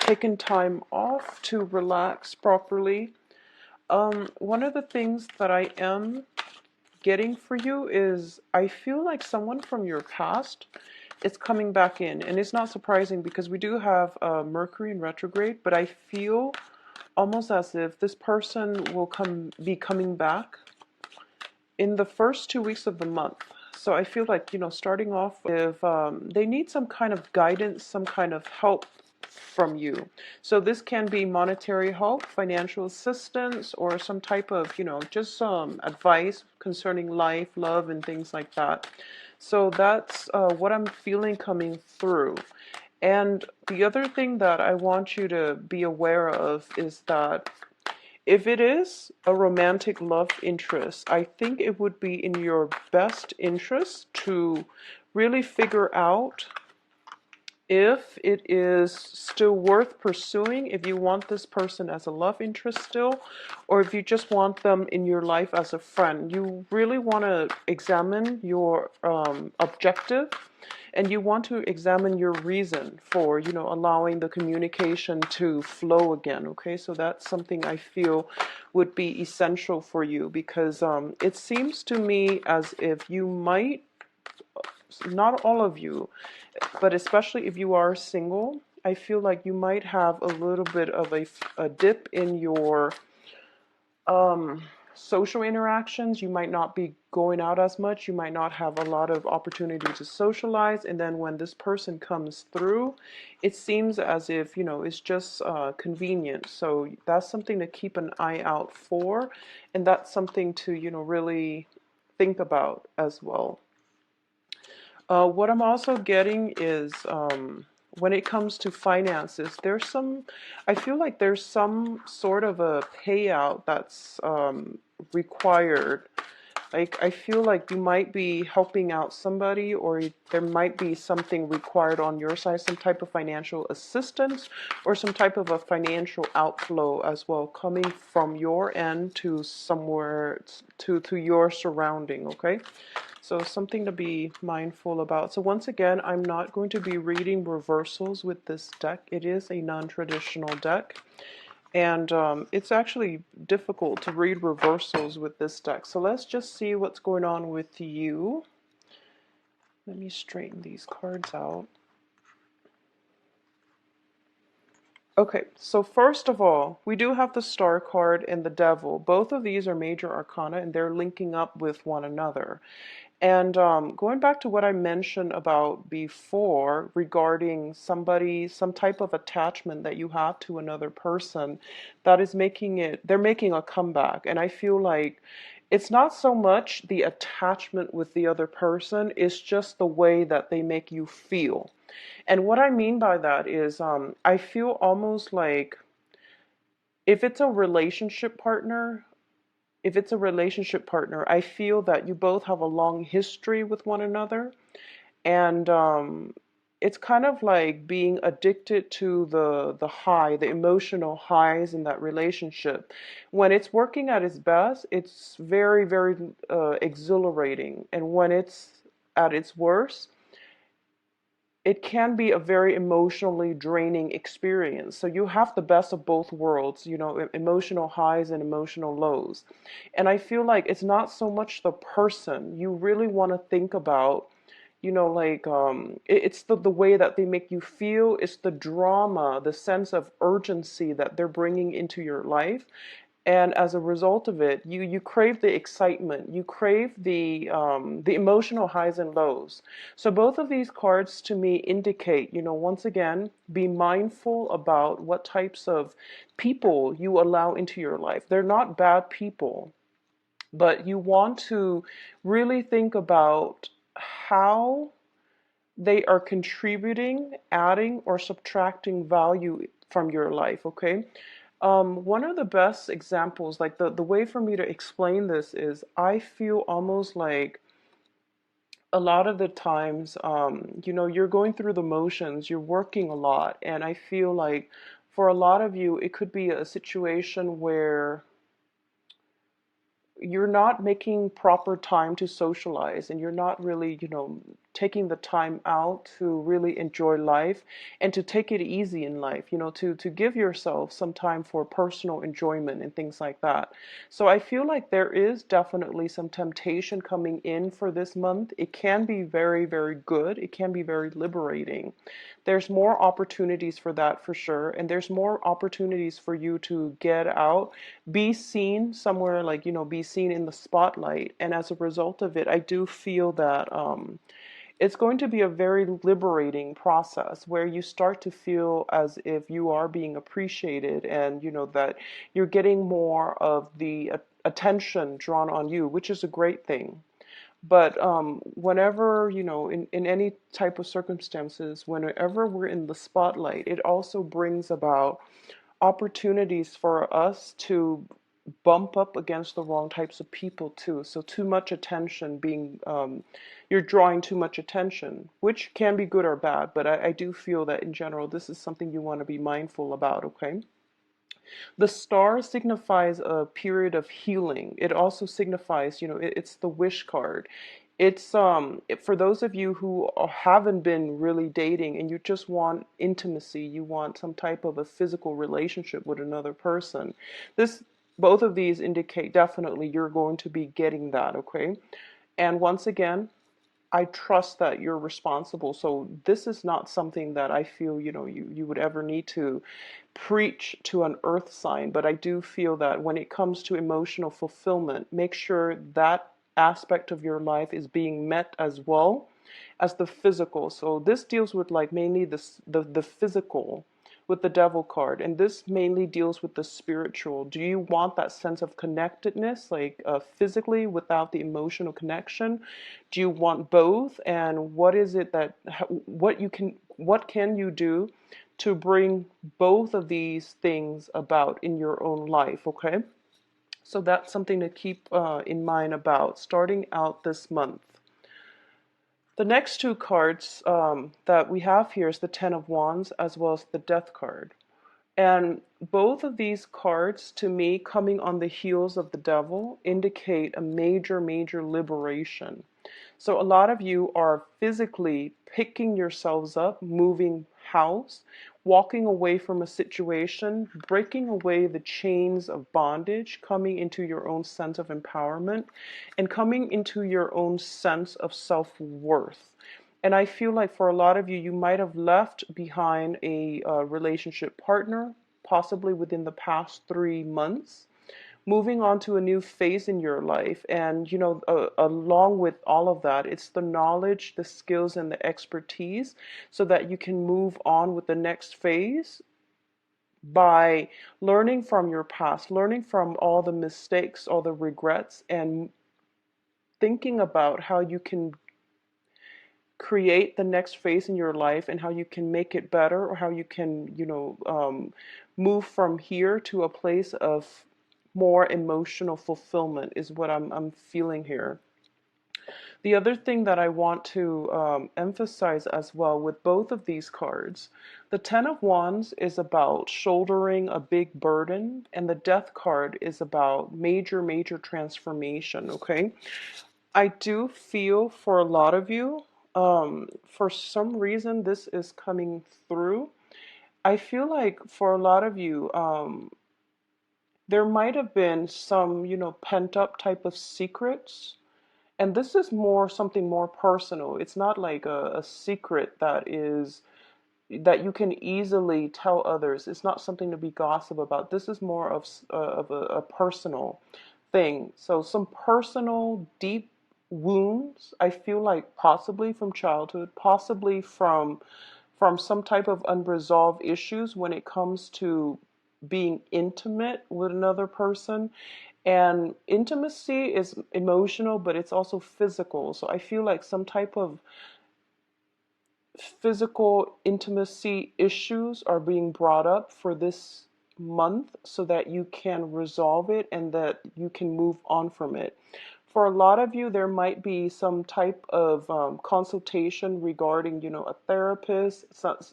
taken time off to relax properly. One of the things that I am getting for you is I feel like someone from your past is coming back in. And it's not surprising because we do have Mercury in retrograde, but I feel almost as if this person will be coming back in the first 2 weeks of the month. So I feel like, starting off with, they need some kind of guidance, some kind of help from you. So this can be monetary help, financial assistance, or some type of, just advice concerning life, love, and things like that. So that's what I'm feeling coming through. And the other thing that I want you to be aware of is that if it is a romantic love interest, I think it would be in your best interest to really figure out if it is still worth pursuing, if you want this person as a love interest still, or if you just want them in your life as a friend. You really want to examine your objective, and you want to examine your reason for, allowing the communication to flow again, okay? So that's something I feel would be essential for you, because it seems to me as if you might, not all of you, but especially if you are single, I feel like you might have a little bit of a dip in your social interactions. You might not be going out as much. You might not have a lot of opportunity to socialize. And then when this person comes through, it seems as if, it's just convenient. So that's something to keep an eye out for. And that's something to, really think about as well. What I'm also getting is when it comes to finances, I feel like there's some sort of a payout that's required. Like, I feel like you might be helping out somebody, or there might be something required on your side, some type of financial assistance, or some type of a financial outflow as well, coming from your end to somewhere, to your surrounding, okay? So something to be mindful about. So once again, I'm not going to be reading reversals with this deck. It is a non-traditional deck. And it's actually difficult to read reversals with this deck. So let's just see what's going on with you. Let me straighten these cards out. Okay, so first of all, we do have the Star card and the Devil. Both of these are major arcana, and they're linking up with one another. And going back to what I mentioned about before regarding somebody, some type of attachment that you have to another person, that is they're making a comeback. And I feel like it's not so much the attachment with the other person, it's just the way that they make you feel. And what I mean by that is I feel almost like if it's a relationship partner, I feel that you both have a long history with one another, and it's kind of like being addicted to the emotional highs in that relationship. When it's working at its best, it's very, very exhilarating, and when it's at its worst, it can be a very emotionally draining experience. So you have the best of both worlds, emotional highs and emotional lows. And I feel like it's not so much the person. You really want to think about, it's the way that they make you feel. It's the drama, the sense of urgency that they're bringing into your life. And as a result of it, you crave the excitement, you crave the emotional highs and lows. So both of these cards to me indicate, once again, be mindful about what types of people you allow into your life. They're not bad people, but you want to really think about how they are contributing, adding, or subtracting value from your life, okay? One of the best examples, like the way for me to explain this is I feel almost like a lot of the times, you're going through the motions, you're working a lot, and I feel like for a lot of you, it could be a situation where you're not making proper time to socialize, and you're not really, taking the time out to really enjoy life and to take it easy in life, to give yourself some time for personal enjoyment and things like that. So I feel like there is definitely some temptation coming in for this month. It can be very, very good. It can be very liberating. There's more opportunities for that for sure. And there's more opportunities for you to get out, be seen somewhere, like, be seen in the spotlight. And as a result of it, I do feel that it's going to be a very liberating process where you start to feel as if you are being appreciated, and that you're getting more of the attention drawn on you, which is a great thing. But whenever, in any type of circumstances, whenever we're in the spotlight, it also brings about opportunities for us to bump up against the wrong types of people too. So too much attention being, you're drawing too much attention, which can be good or bad, but I do feel that in general, this is something you want to be mindful about, okay? The star signifies a period of healing. It also signifies, it's the wish card. It's for those of you who haven't been really dating and you just want intimacy, you want some type of a physical relationship with another person. This Both of these indicate definitely you're going to be getting that, okay? And once again, I trust that you're responsible. So this is not something that I feel, you would ever need to preach to an earth sign. But I do feel that when it comes to emotional fulfillment, make sure that aspect of your life is being met as well as the physical. So this deals with like mainly the physical with the devil card, and this mainly deals with the spiritual. Do you want that sense of connectedness, like physically without the emotional connection? Do you want both? And what is it that what can you do to bring both of these things about in your own life? Okay, so that's something to keep in mind about starting out this month. The next two cards that we have here is the Ten of Wands as well as the Death card. And both of these cards, to me, coming on the heels of the devil, indicate a major, major liberation. So a lot of you are physically picking yourselves up, moving house, walking away from a situation, breaking away the chains of bondage, coming into your own sense of empowerment, and coming into your own sense of self-worth. And I feel like for a lot of you, you might have left behind a relationship partner, possibly within the past 3 months, moving on to a new phase in your life. And, along with all of that, it's the knowledge, the skills, and the expertise so that you can move on with the next phase by learning from your past, learning from all the mistakes, all the regrets, and thinking about how you can create the next phase in your life and how you can make it better, or how you can, move from here to a place of more emotional fulfillment is what I'm feeling here. The other thing that I want to emphasize as well with both of these cards, the Ten of Wands is about shouldering a big burden, and the Death card is about major, major transformation, okay? I do feel for a lot of you, for some reason this is coming through. I feel like for a lot of you, there might have been some, pent up type of secrets. And this is more something more personal. It's not like a secret that you can easily tell others. It's not something to be gossip about. This is more of a personal thing. So some personal deep wounds, I feel like possibly from childhood, possibly from some type of unresolved issues when it comes to being intimate with another person. And intimacy is emotional, but it's also physical. So I feel like some type of physical intimacy issues are being brought up for this month so that you can resolve it and that you can move on from it. For a lot of you, there might be some type of consultation regarding, a therapist,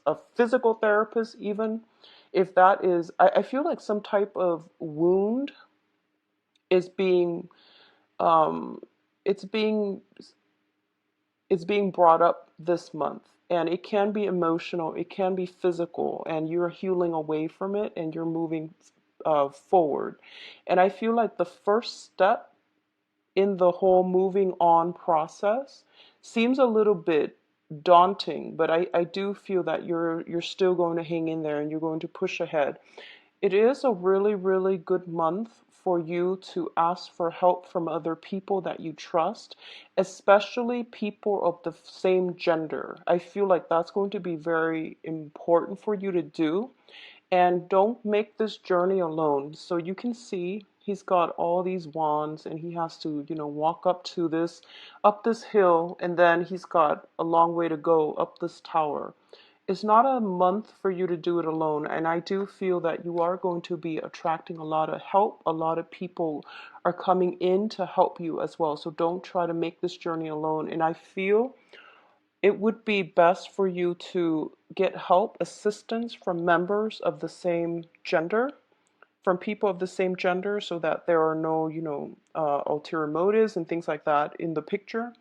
a physical therapist even. If that is, I feel like some type of wound is being, it's being is being brought up this month. And it can be emotional, it can be physical, and you're healing away from it and you're moving forward. And I feel like the first step in the whole moving on process seems a little bit daunting, but I do feel that you're still going to hang in there and you're going to push ahead. It is a really, really good month for you to ask for help from other people that you trust, especially people of the same gender. I feel like that's going to be very important for you to do. And don't make this journey alone. So you can see he's got all these wands and he has to, walk up this hill, and then he's got a long way to go up this tower. It's not a month for you to do it alone. And I do feel that you are going to be attracting a lot of help. A lot of people are coming in to help you as well. So don't try to make this journey alone. And I feel it would be best for you to get help, assistance from members of the same gender, from people of the same gender, so that there are no, ulterior motives and things like that in the picture.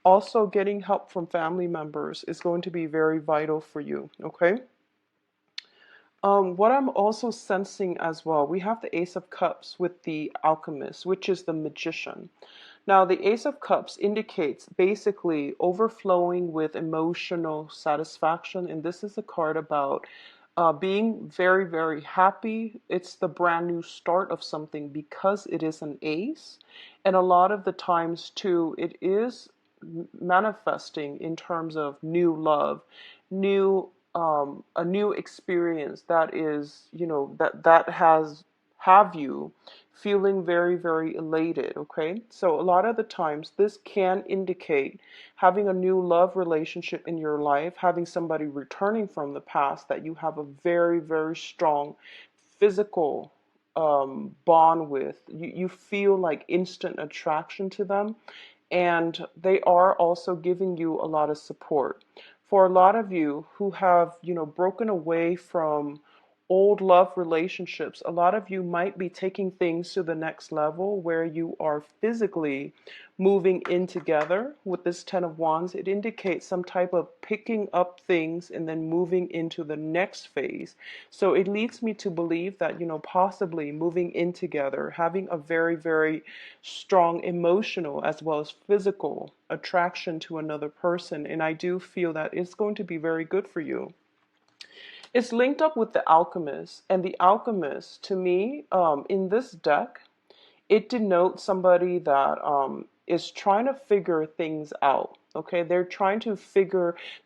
Also, getting help from family members is going to be very vital for you, okay? What I'm also sensing as well, we have the Ace of Cups with the Alchemist, which is the Magician. Now, the Ace of Cups indicates basically overflowing with emotional satisfaction, and this is a card about being very, very happy. It's the brand new start of something because it is an ace, and a lot of the times too, it is manifesting in terms of new love, new a new experience that is, that has have you feeling very, very elated. Okay, so a lot of the times this can indicate having a new love relationship in your life, having somebody returning from the past that you have a very, very strong physical bond with. You feel like instant attraction to them, and they are also giving you a lot of support. For a lot of you who have, broken away from old love relationships, a lot of you might be taking things to the next level where you are physically moving in together with this Ten of Wands. It indicates some type of picking up things and then moving into the next phase. So it leads me to believe that, possibly moving in together, having a very, very strong emotional as well as physical attraction to another person. And I do feel that it's going to be very good for you. It's linked up with the Alchemist, and the Alchemist, to me, in this deck, it denotes somebody that is trying to figure things out. Okay, they're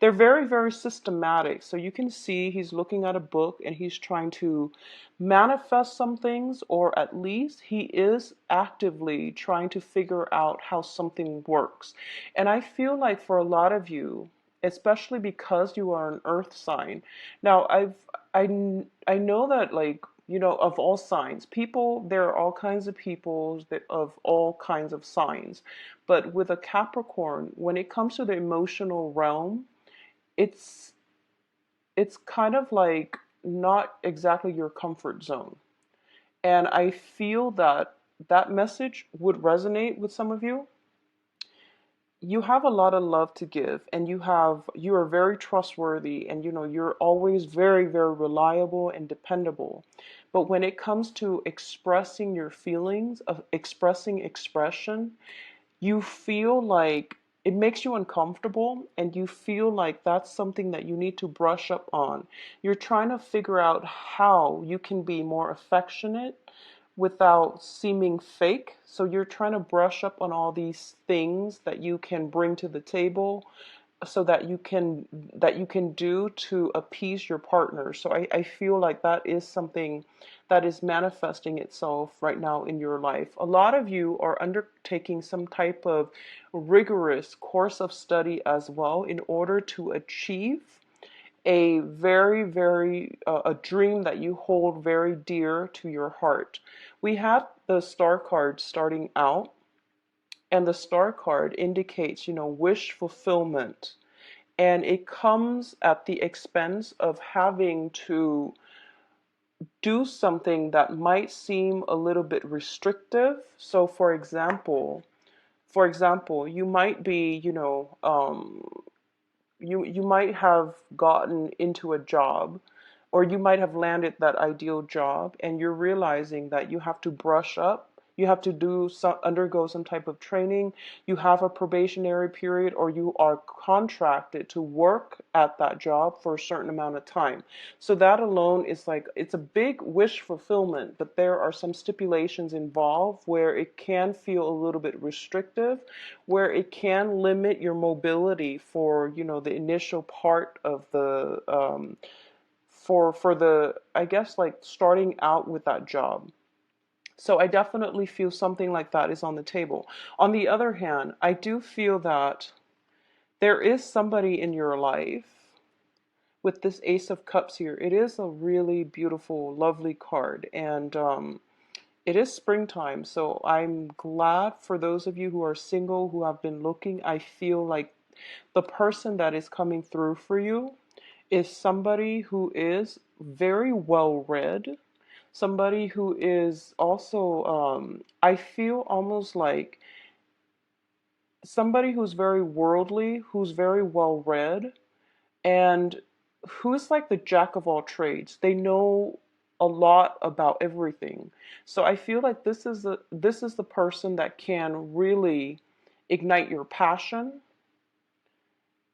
very, very systematic. So you can see he's looking at a book and he's trying to manifest some things, or at least he is actively trying to figure out how something works. And I feel like for a lot of you, especially because you are an earth sign. Now, I know that, like, of all signs, people, there are all kinds of people that of all kinds of signs. But with a Capricorn, when it comes to the emotional realm, it's it's kind of like not exactly your comfort zone. And I feel that that message would resonate with some of you. You have a lot of love to give, and you are very trustworthy, and you're always very, very reliable and dependable. But when it comes to expressing your feelings, of expressing expression, you feel like it makes you uncomfortable, and you feel like that's something that you need to brush up on. You're trying to figure out how you can be more affectionate without seeming fake. So you're trying to brush up on all these things that you can bring to the table, so that you can do to appease your partner. So I feel like that is something that is manifesting itself right now in your life. A lot of you are undertaking some type of rigorous course of study as well in order to achieve a very, very a dream that you hold very dear to your heart. We have the star card starting out, and the star card indicates, wish fulfillment. And it comes at the expense of having to do something that might seem a little bit restrictive. So, for example, For example, you might be, you might have gotten into a job, or you might have landed that ideal job, and you're realizing that you have to brush up, you have to undergo some type of training, you have a probationary period, or you are contracted to work at that job for a certain amount of time. So that alone is like, it's a big wish fulfillment, but there are some stipulations involved where it can feel a little bit restrictive, where it can limit your mobility for, the initial part of the for the, I guess, like starting out with that job. So I definitely feel something like that is on the table. On the other hand, I do feel that there is somebody in your life with this Ace of Cups here. It is a really beautiful, lovely card, and it is springtime. So I'm glad for those of you who are single, who have been looking. I feel like the person that is coming through for you is somebody who is very well read, somebody who is also, I feel almost like somebody who's very worldly, who's very well read, and who's like the jack of all trades. They know a lot about everything. So I feel like this is the person that can really ignite your passion,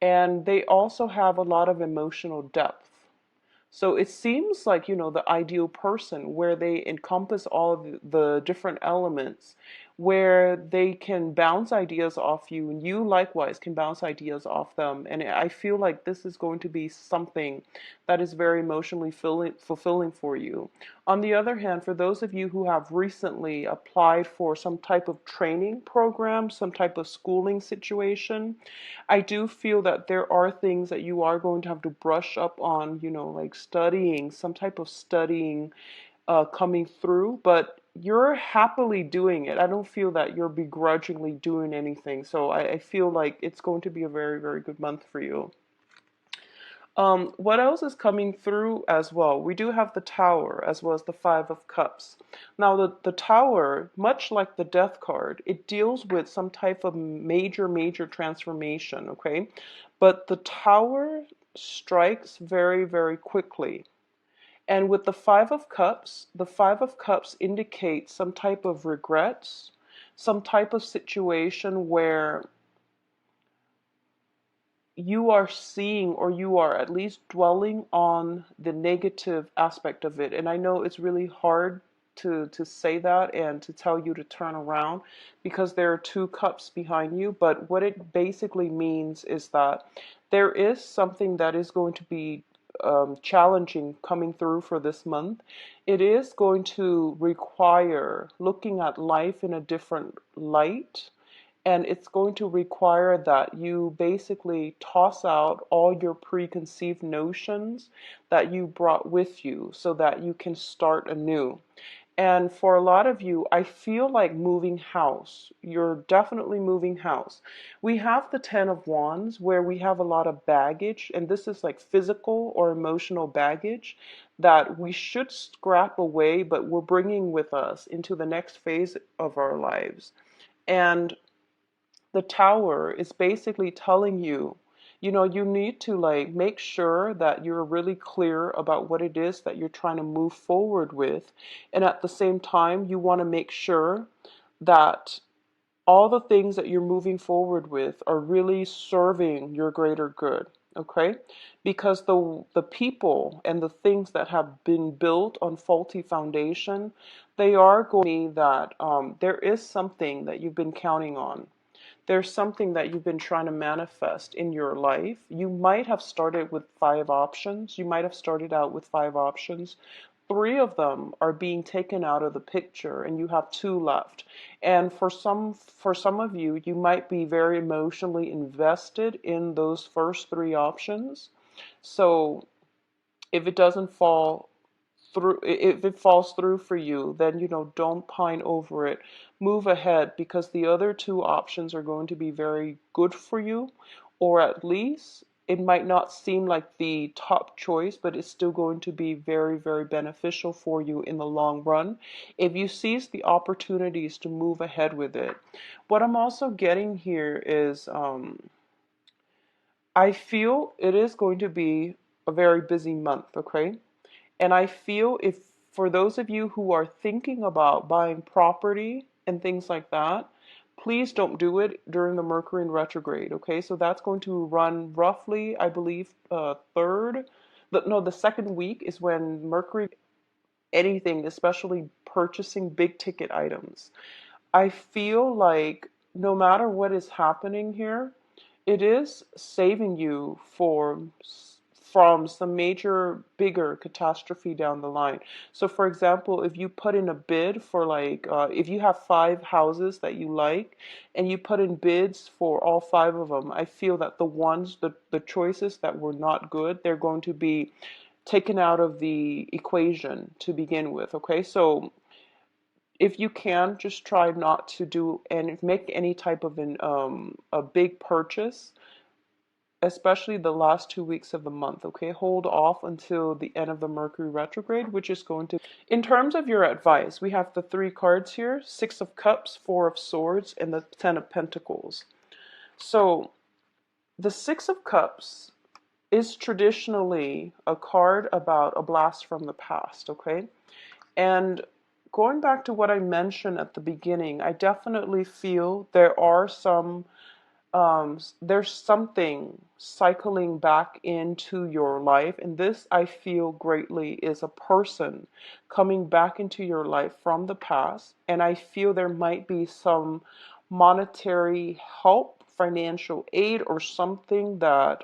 and they also have a lot of emotional depth. So it seems like, the ideal person where they encompass all of the different elements, where they can bounce ideas off you and you likewise can bounce ideas off them. And I feel like this is going to be something that is very emotionally fulfilling for you. On the other hand, for those of you who have recently applied for some type of training program, some type of schooling situation, I do feel that there are things that you are going to have to brush up on, like studying, some type of studying coming through, but you're happily doing it. I don't feel that you're begrudgingly doing anything. So I feel like it's going to be a very, very good month for you. What else is coming through as well? We do have the Tower as well as the Five of Cups. Now, the Tower, much like the Death card, it deals with some type of major, major transformation, okay? But the Tower strikes very, very quickly. And with the Five of Cups indicates some type of regrets, some type of situation where you are seeing, or you are at least dwelling on the negative aspect of it. And I know it's really hard to say that and to tell you to turn around because there are two cups behind you. But what it basically means is that there is something that is going to be challenging coming through for this month. It is going to require looking at life in a different light, and it's going to require that you basically toss out all your preconceived notions that you brought with you so that you can start anew. And for a lot of you, I feel like moving house. You're definitely moving house. We have the Ten of Wands where we have a lot of baggage, and this is like physical or emotional baggage that we should scrap away, but we're bringing with us into the next phase of our lives. And the Tower is basically telling you, you need to like make sure that you're really clear about what it is that you're trying to move forward with. And at the same time, you want to make sure that all the things that you're moving forward with are really serving your greater good. Okay? Because the people and the things that have been built on faulty foundation, they are going to mean that there is something that you've been counting on. There's something that you've been trying to manifest in your life. You might have started with 5 options. You might have started out with 5 options. 3 of them are being taken out of the picture and you have 2 left. And for some of you, you might be very emotionally invested in those first 3 options. So if it doesn't fall through, if it falls through for you, then don't pine over it. Move ahead, because the other 2 options are going to be very good for you, or at least it might not seem like the top choice, but it's still going to be very, very beneficial for you in the long run if you seize the opportunities to move ahead with it. What I'm also getting here is I feel it is going to be a very busy month, okay? And I feel if for those of you who are thinking about buying property and things like that, please don't do it during the Mercury in retrograde, okay? So that's going to run roughly, I believe, the second week is when Mercury, anything, especially purchasing big ticket items. I feel like no matter what is happening here, it is saving you from some major bigger catastrophe down the line. So for example, if you put in a bid for if you have 5 houses that you like and you put in bids for all 5 of them, I feel that the choices that were not good, they're going to be taken out of the equation to begin with. Okay, so if you can, just try not to do and make any type of a big purchase, especially the last 2 weeks of the month. Okay, hold off until the end of the Mercury retrograde, which is going to. In terms of your advice, we have the 3 cards here: Six of Cups, Four of Swords, and the Ten of Pentacles. So the Six of Cups is traditionally a card about a blast from the past. Okay, and going back to what I mentioned at the beginning, I definitely feel there's something cycling back into your life, and this I feel greatly is a person coming back into your life from the past, and I feel there might be some monetary help, financial aid, or something that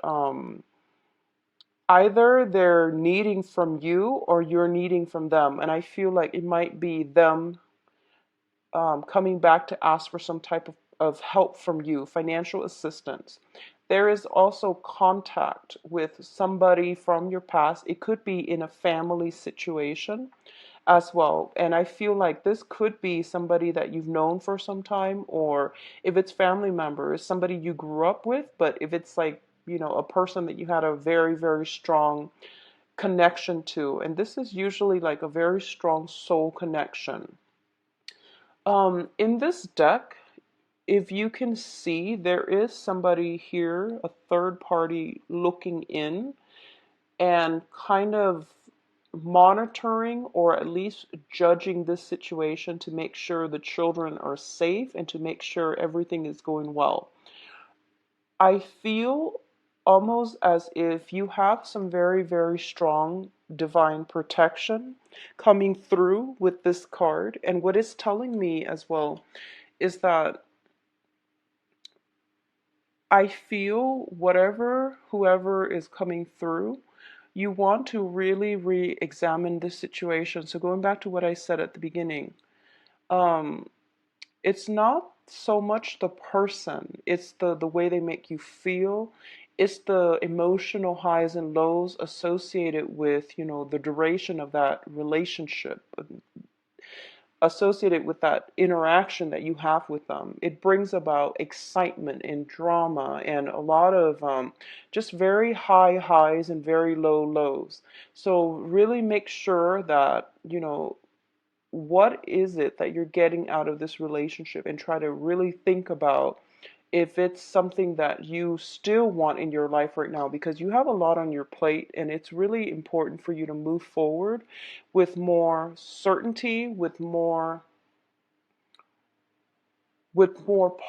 either they're needing from you or you're needing from them, and I feel like it might be them coming back to ask for some type of help from you, financial assistance. There is also contact with somebody from your past. It could be in a family situation as well. And I feel like this could be somebody that you've known for some time, or if it's family members, somebody you grew up with, but if it's like, a person that you had a very, very strong connection to. And this is usually like a very strong soul connection. In this deck, if you can see, there is somebody here, a third party looking in and kind of monitoring or at least judging this situation to make sure the children are safe and to make sure everything is going well. I feel almost as if you have some very, very strong divine protection coming through with this card. And what it's telling me as well is that I feel whoever is coming through, you want to really re-examine this situation. So going back to what I said at the beginning, um, it's not so much the person, it's the way they make you feel. It's the emotional highs and lows associated with, the duration of that relationship, associated with that interaction that you have with them. It brings about excitement and drama and a lot of just very high highs and very low lows. So really make sure that, what is it that you're getting out of this relationship, and try to really think about if it's something that you still want in your life right now, because you have a lot on your plate and it's really important for you to move forward with more certainty, with more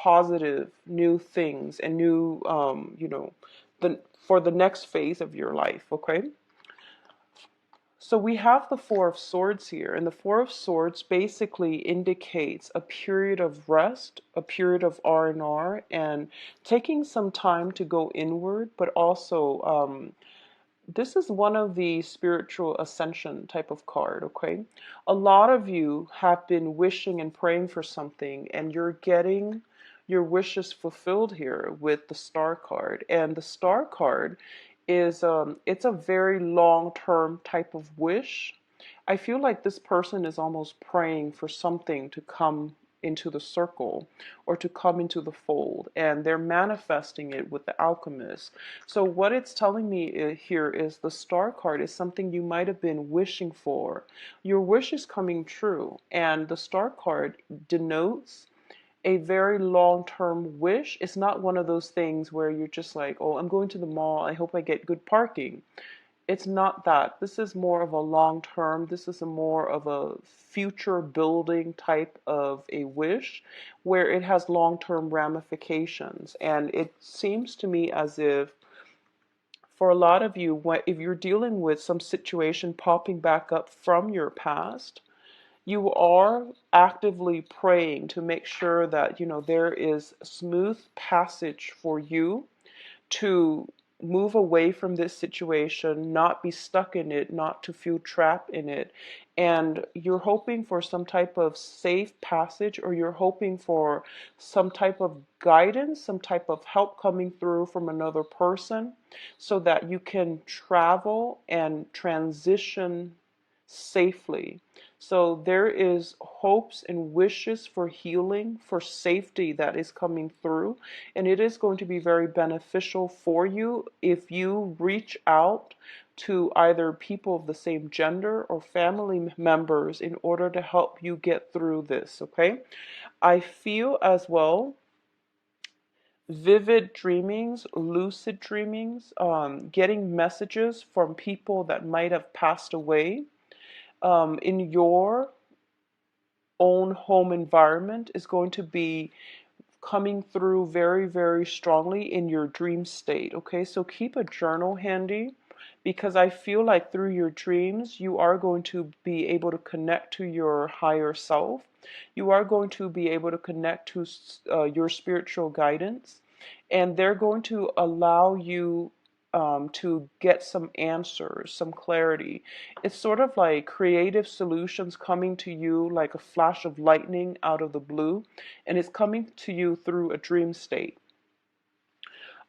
positive new things and new for the next phase of your life. Okay, so we have the Four of Swords here, and the Four of Swords basically indicates a period of rest, a period of R&R, and taking some time to go inward, but also this is one of the spiritual ascension type of card. Okay, a lot of you have been wishing and praying for something, and you're getting your wishes fulfilled here with the Star card. And the Star card is it's a very long-term type of wish. I feel like this person is almost praying for something to come into the circle or to come into the fold, and they're manifesting it with the alchemist. So what it's telling me here is the star card is something you might have been wishing for. Your wish is coming true, and the star card denotes a very long-term wish. It's not one of those things where you're just like, oh, I'm going to the mall, I hope I get good parking. It's not that. This is more of a long term. This is a more of a future building type of a wish where it has long term ramifications. And it seems to me as if for a lot of you, if you're dealing with some situation popping back up from your past, you are actively praying to make sure that, there is smooth passage for you to move away from this situation, not be stuck in it, not to feel trapped in it. And you're hoping for some type of safe passage, or you're hoping for some type of guidance, some type of help coming through from another person so that you can travel and transition safely. So there is hopes and wishes for healing, for safety that is coming through, and it is going to be very beneficial for you if you reach out to either people of the same gender or family members in order to help you get through this, okay? I feel as well vivid dreamings, lucid dreamings, getting messages from people that might have passed away in your own home environment is going to be coming through very, very strongly in your dream state. Okay, so keep a journal handy because I feel like through your dreams, you are going to be able to connect to your higher self. You are going to be able to connect to your spiritual guidance, and they're going to allow you to get some answers, some clarity. It's sort of like creative solutions coming to you like a flash of lightning out of the blue, and it's coming to you through a dream state.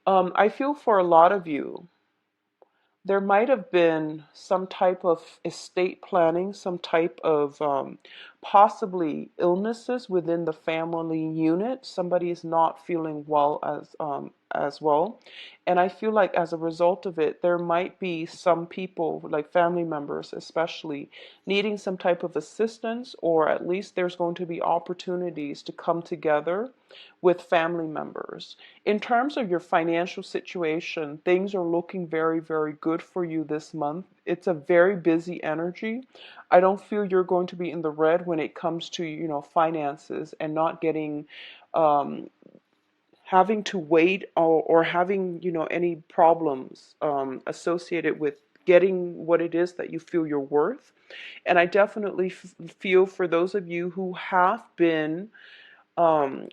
I feel for a lot of you, there might have been some type of estate planning, some type of possibly illnesses within the family unit. Somebody is not feeling well as well, and I feel like as a result of it, there might be some people, like family members especially, needing some type of assistance, or at least there's going to be opportunities to come together with family members. In terms of your financial situation, things are looking very, very good for you this month. It's a very busy energy. I don't feel you're going to be in the red when it comes to, finances and not getting, having to wait or having, any problems associated with getting what it is that you feel you're worth. And I definitely feel for those of you who have been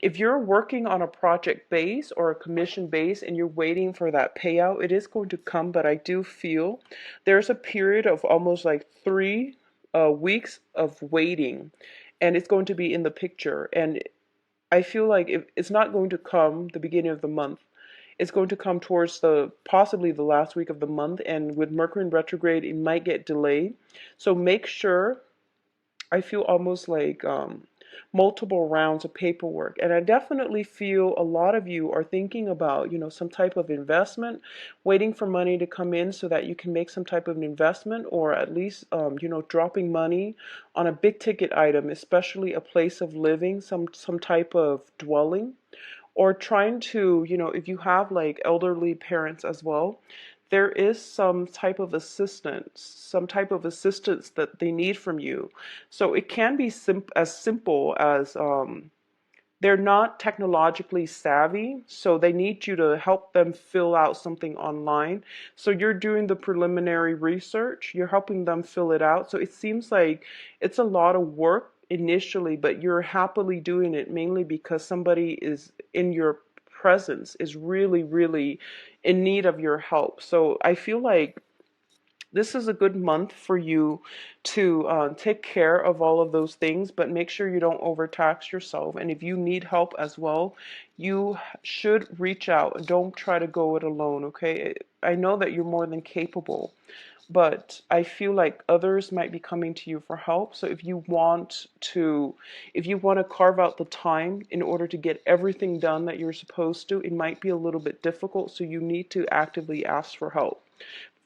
if you're working on a project base or a commission base and you're waiting for that payout, it is going to come, but I do feel there's a period of almost like 3 weeks of waiting, and it's going to be in the picture. And I feel like it's not going to come the beginning of the month. It's going to come towards possibly the last week of the month, and with Mercury in retrograde, it might get delayed. So make sure, I feel almost like multiple rounds of paperwork. And I definitely feel a lot of you are thinking about, some type of investment, waiting for money to come in so that you can make some type of an investment, or at least, dropping money on a big ticket item, especially a place of living, some type of dwelling, or trying to, if you have like elderly parents as well, there is some type of assistance that they need from you. So it can be as simple as they're not technologically savvy, so they need you to help them fill out something online. So you're doing the preliminary research, you're helping them fill it out. So it seems like it's a lot of work initially, but you're happily doing it mainly because somebody is in your presence, is really, really in need of your help. So I feel like this is a good month for you to take care of all of those things, but make sure you don't overtax yourself. And if you need help as well, you should reach out. Don't try to go it alone, okay? I know that you're more than capable. but I feel like others might be coming to you for help. So if you want to carve out the time in order to get everything done that you're supposed to, it might be a little bit difficult. So you need to actively ask for help.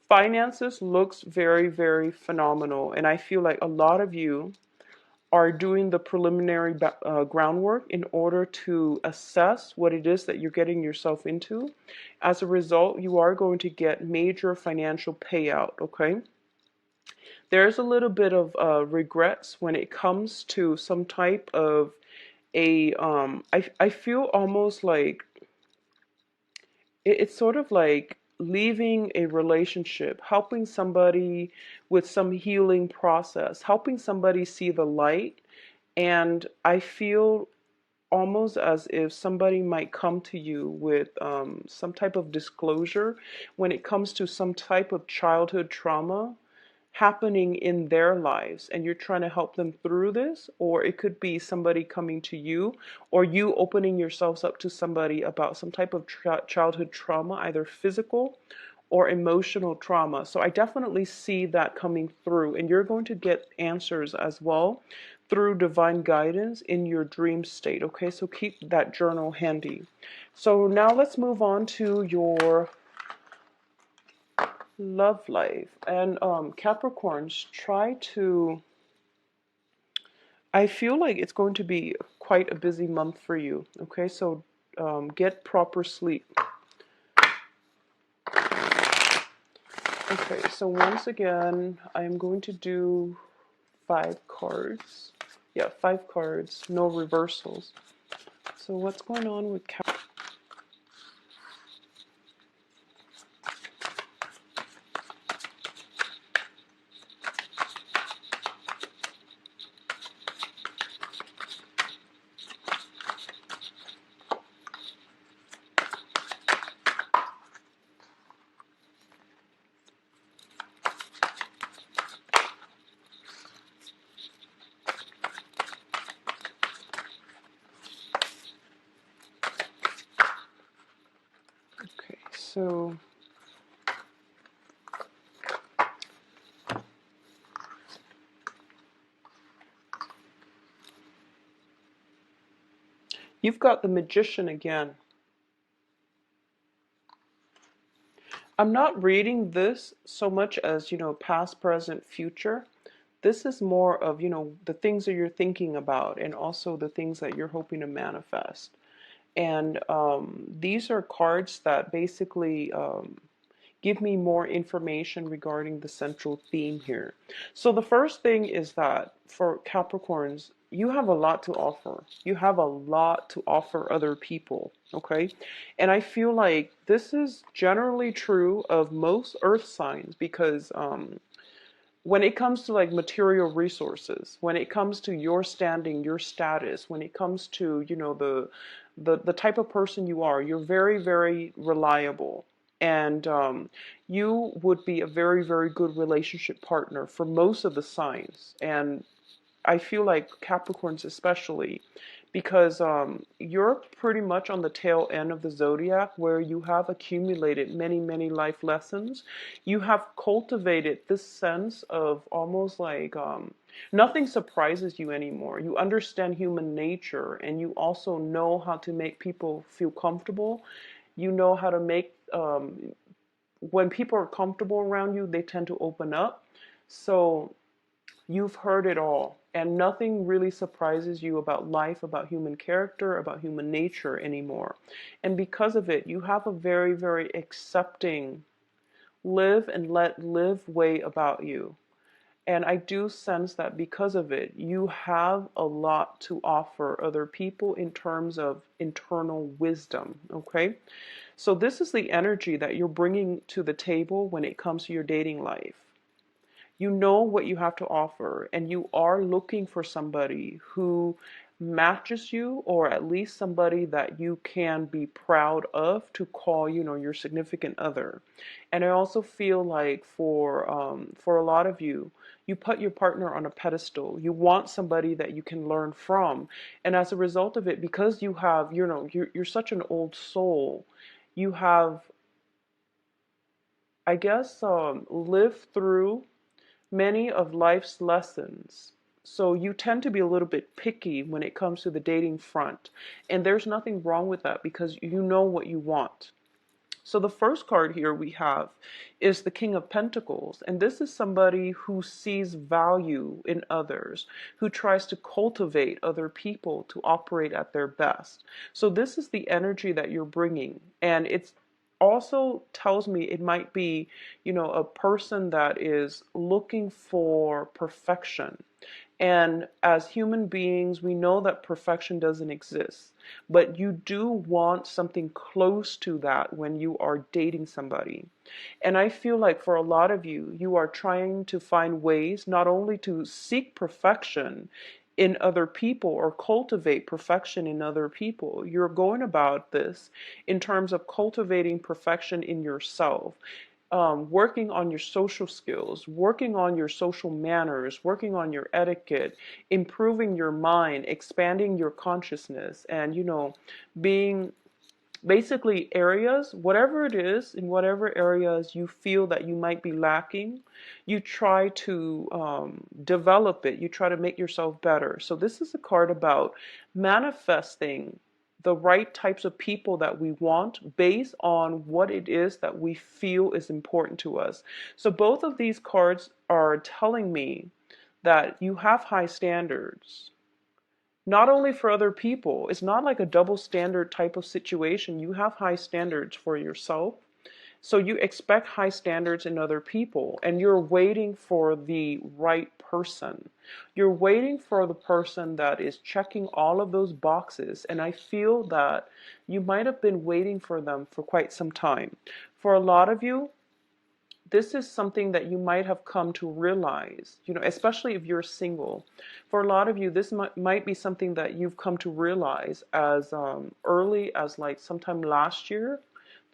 Finances looks very, very phenomenal. And I feel like a lot of you are doing the preliminary groundwork in order to assess what it is that you're getting yourself into. As a result, you are going to get major financial payout, okay? There's a little bit of regrets when it comes to some type of I feel almost like it's sort of like leaving a relationship, helping somebody with some healing process, helping somebody see the light. And I feel almost as if somebody might come to you with some type of disclosure when it comes to some type of childhood trauma happening in their lives, and you're trying to help them through this. Or it could be somebody coming to you, or you opening yourselves up to somebody about some type of childhood trauma, either physical or emotional trauma. So I definitely see that coming through, and you're going to get answers as well through divine guidance in your dream state. Okay, so keep that journal handy. So now let's move on to your love life. And Capricorns, try to, I feel like it's going to be quite a busy month for you. Okay, so get proper sleep. Okay, so once again, I'm going to do 5 cards. Yeah, 5 cards, no reversals. So what's going on with Capricorn? Okay, so you've got the Magician again. I'm not reading this so much as, past, present, future. This is more of, the things that you're thinking about, and also the things that you're hoping to manifest. And these are cards that basically give me more information regarding the central theme here. So the first thing is that for Capricorns, you have a lot to offer. You have a lot to offer other people, okay? And I feel like this is generally true of most earth signs, because when it comes to like material resources, when it comes to your standing, your status, when it comes to, the type of person you are, you're very, very reliable. And you would be a very, very good relationship partner for most of the signs. And I feel like Capricorns especially, because you're pretty much on the tail end of the zodiac, where you have accumulated many, many life lessons. You have cultivated this sense of almost like nothing surprises you anymore. You understand human nature, and you also know how to make people feel comfortable. You know how to make, when people are comfortable around you, they tend to open up. So you've heard it all, and nothing really surprises you about life, about human character, about human nature anymore. And because of it, you have a very, very accepting, live and let live way about you. And I do sense that because of it, you have a lot to offer other people in terms of internal wisdom, okay? So this is the energy that you're bringing to the table when it comes to your dating life. You know what you have to offer, and you are looking for somebody who matches you, or at least somebody that you can be proud of to call, your significant other. And I also feel like for a lot of you, you put your partner on a pedestal. You want somebody that you can learn from, and as a result of it, because you have, you're such an old soul, you have, I guess, live through many of life's lessons. So you tend to be a little bit picky when it comes to the dating front. And there's nothing wrong with that because you know what you want. So the first card here we have is the King of Pentacles, and this is somebody who sees value in others, who tries to cultivate other people to operate at their best. So this is the energy that you're bringing, and it's also tells me it might be, a person that is looking for perfection. And as human beings, we know that perfection doesn't exist, but you do want something close to that when you are dating somebody. And I feel like for a lot of you, you are trying to find ways not only to seek perfection in other people or cultivate perfection in other people. You're going about this in terms of cultivating perfection in yourself, working on your social skills, working on your social manners, working on your etiquette, improving your mind, expanding your consciousness, and, being basically areas, whatever it is, in whatever areas you feel that you might be lacking, you try to develop it, you try to make yourself better. So this is a card about manifesting the right types of people that we want based on what it is that we feel is important to us. So both of these cards are telling me that you have high standards. Not only for other people, it's not like a double standard type of situation. You have high standards for yourself. So you expect high standards in other people, and you're waiting for the right person. You're waiting for the person that is checking all of those boxes, and I feel that you might have been waiting for them for quite some time. For a lot of you, this is something that you might have come to realize, especially if you're single. For a lot of you, this might be something that you've come to realize as early as like sometime last year,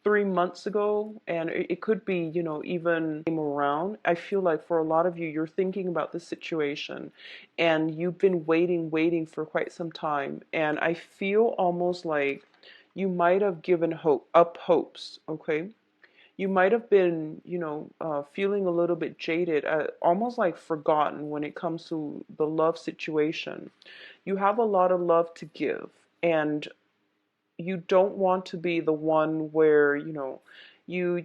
3 months ago, and it could be, even came around. I feel like for a lot of you, you're thinking about this situation and you've been waiting for quite some time. And I feel almost like you might have given up hopes, okay? You might have been, feeling a little bit jaded, almost like forgotten when it comes to the love situation. You have a lot of love to give, and you don't want to be the one where, you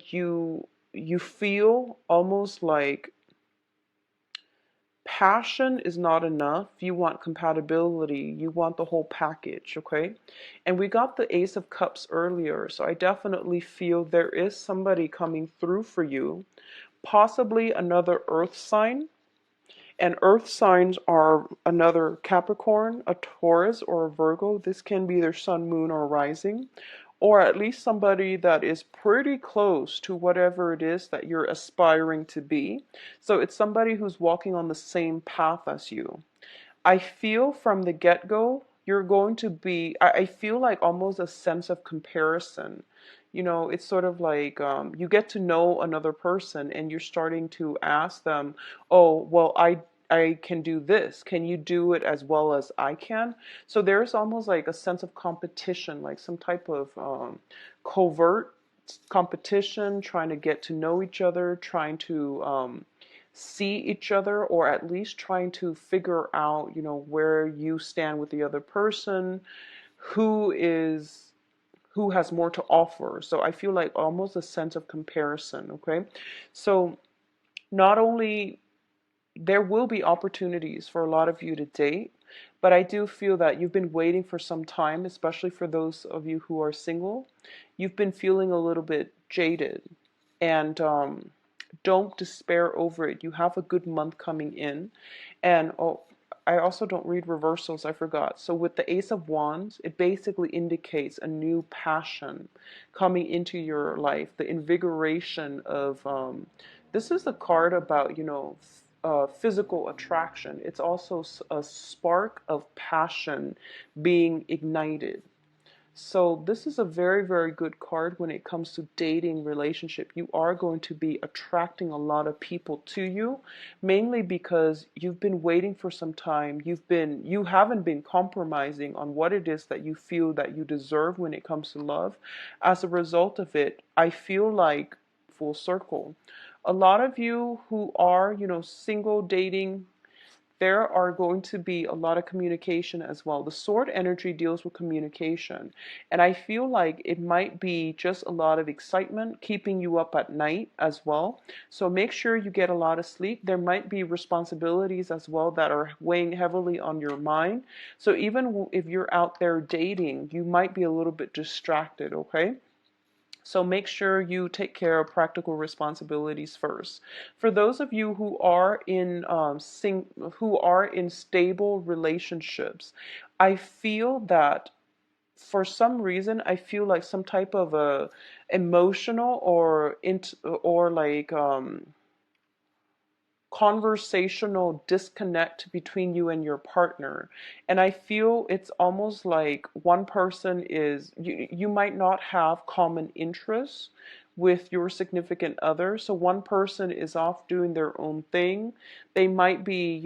feel almost like passion is not enough. You want compatibility. You want the whole package, okay? And we got the Ace of Cups earlier, so I definitely feel there is somebody coming through for you, possibly another earth sign. And earth signs are another Capricorn, a Taurus, or a Virgo. This can be their sun, moon, or rising, or at least somebody that is pretty close to whatever it is that you're aspiring to be. So it's somebody who's walking on the same path as you. I feel from the get-go, you're going to be, I feel like almost a sense of comparison. It's sort of like you get to know another person and you're starting to ask them, oh, well, I can do this. Can you do it as well as I can? So there's almost like a sense of competition, like some type of covert competition, trying to get to know each other, trying to see each other, or at least trying to figure out, where you stand with the other person, who has more to offer. So I feel like almost a sense of comparison, okay? So not only there will be opportunities for a lot of you to date, but I do feel that you've been waiting for some time, especially for those of you who are single. You've been feeling a little bit jaded, and don't despair over it. You have a good month coming in. And I also don't read reversals, I forgot. So with the Ace of Wands, it basically indicates a new passion coming into your life, the invigoration of, this is a card about, physical attraction. It's also a spark of passion being ignited. So this is a very, very good card when it comes to dating relationship. You are going to be attracting a lot of people to you, mainly because you've been waiting for some time. You haven't been compromising on what it is that you feel that you deserve when it comes to love. As a result of it, I feel like full circle. A lot of you who are, single, dating, there are going to be a lot of communication as well. The sword energy deals with communication. And I feel like it might be just a lot of excitement keeping you up at night as well. So make sure you get a lot of sleep. There might be responsibilities as well that are weighing heavily on your mind. So even if you're out there dating, you might be a little bit distracted, okay? So make sure you take care of practical responsibilities first. For those of you who are in who are in stable relationships, I feel that for some reason I feel like some type of a emotional or like conversational disconnect between you and your partner. And I feel it's almost like one person is, you might not have common interests with your significant other. So one person is off doing their own thing. They might be,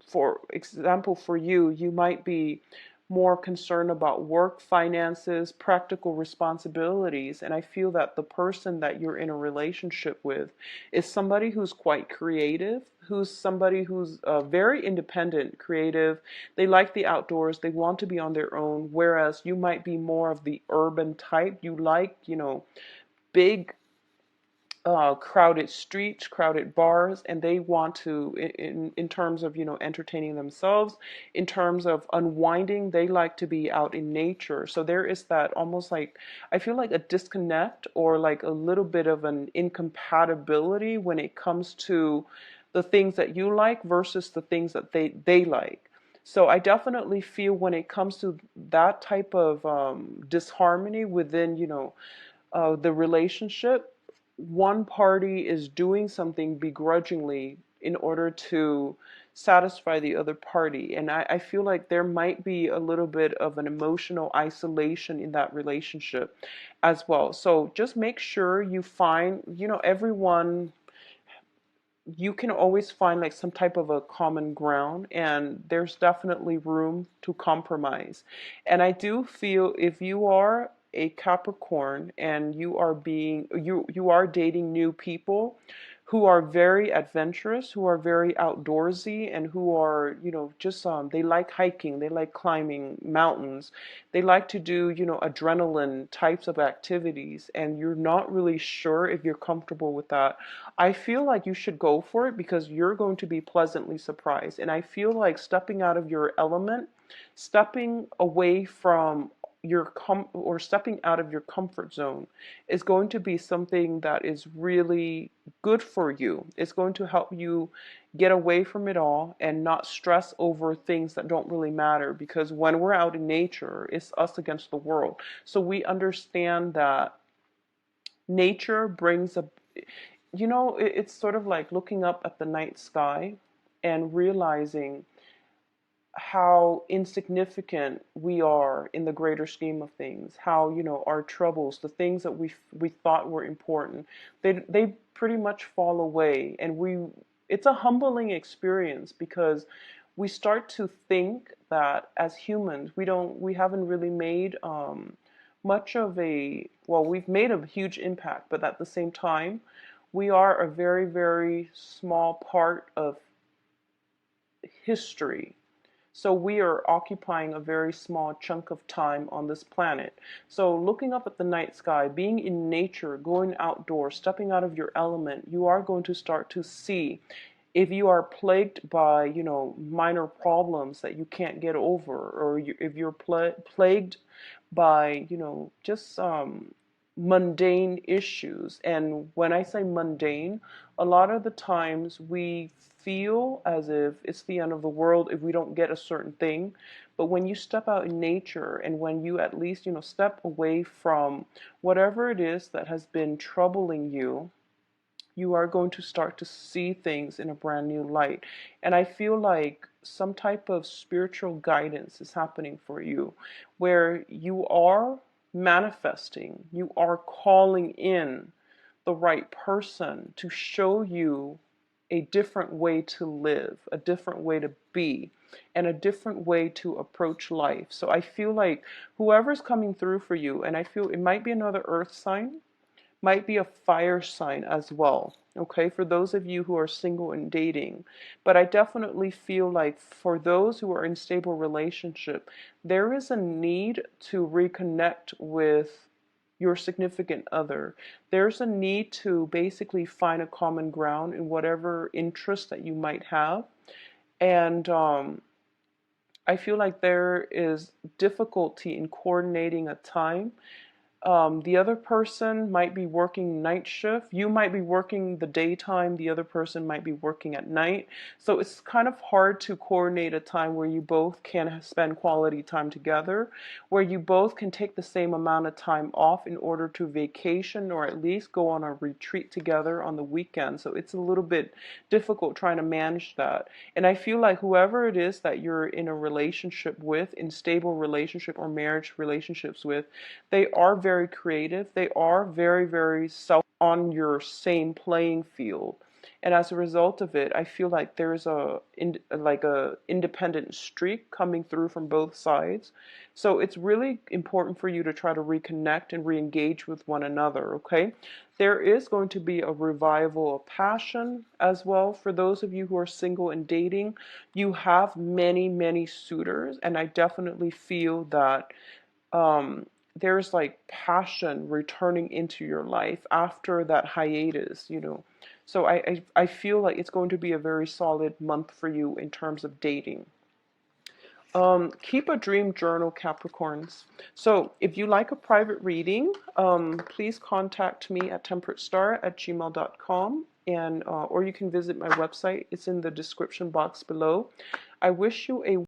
for example, for you, you might be more concerned about work, finances, practical responsibilities. And I feel that the person that you're in a relationship with is somebody who's quite creative, who's somebody who's very independent, creative. They like the outdoors. They want to be on their own. Whereas you might be more of the urban type. You like, big crowded streets, crowded bars, and they want to, in terms of, entertaining themselves, in terms of unwinding, they like to be out in nature. So there is that almost like, I feel like a disconnect or like a little bit of an incompatibility when it comes to the things that you like versus the things that they like. So I definitely feel when it comes to that type of disharmony within, the relationship, one party is doing something begrudgingly in order to satisfy the other party. And I feel like there might be a little bit of an emotional isolation in that relationship as well. So just make sure you find, everyone, you can always find like some type of a common ground, and there's definitely room to compromise. And I do feel if you are a Capricorn and you are dating new people who are very adventurous, who are very outdoorsy, and who are, just they like hiking, they like climbing mountains, they like to do, adrenaline types of activities, and you're not really sure if you're comfortable with that, I feel like you should go for it because you're going to be pleasantly surprised. And I feel like stepping out of your element, stepping away from or stepping out of your comfort zone is going to be something that is really good for you. It's going to help you get away from it all and not stress over things that don't really matter, because when we're out in nature, it's us against the world. So we understand that nature brings a, it's sort of like looking up at the night sky and realizing how insignificant we are in the greater scheme of things. How, our troubles, the things that we thought were important, they pretty much fall away. And it's a humbling experience because we start to think that as humans, we haven't really made much of a, well, we've made a huge impact, but at the same time, we are a very, very small part of history. So we are occupying a very small chunk of time on this planet. So looking up at the night sky, being in nature, going outdoors, stepping out of your element, you are going to start to see if you are plagued by, minor problems that you can't get over, or if you're plagued by, just mundane issues. And when I say mundane, a lot of the times we feel as if it's the end of the world if we don't get a certain thing. But when you step out in nature and when you at least, step away from whatever it is that has been troubling you, you are going to start to see things in a brand new light. And I feel like some type of spiritual guidance is happening for you, where you are manifesting, you are calling in the right person to show you a different way to live, a different way to be, and a different way to approach life. So I feel like whoever's coming through for you, and I feel it might be another earth sign, might be a fire sign as well. Okay, for those of you who are single and dating. But I definitely feel like for those who are in stable relationship, there is a need to reconnect with your significant other. There's a need to basically find a common ground in whatever interest that you might have. And I feel like there is difficulty in coordinating a time. The other person might be working night shift. You might be working the daytime. The other person might be working at night. So it's kind of hard to coordinate a time where you both can spend quality time together, where you both can take the same amount of time off in order to vacation or at least go on a retreat together on the weekend. So it's a little bit difficult trying to manage that. And I feel like whoever it is that you're in a relationship with, in stable relationship or marriage relationships with, they are very creative. They are very self on your same playing field. And as a result of it, I feel like there's a independent streak coming through from both sides. So it's really important for you to try to reconnect and re-engage with one another, okay? There is going to be a revival of passion as well. For those of you who are single and dating, you have many suitors, and I definitely feel that there's like passion returning into your life after that hiatus, you know. So I feel like it's going to be a very solid month for you in terms of dating. Keep a dream journal, Capricorns. So if you like a private reading, please contact me at temperatestar@gmail.com, and or you can visit my website. It's in the description box below. I wish you a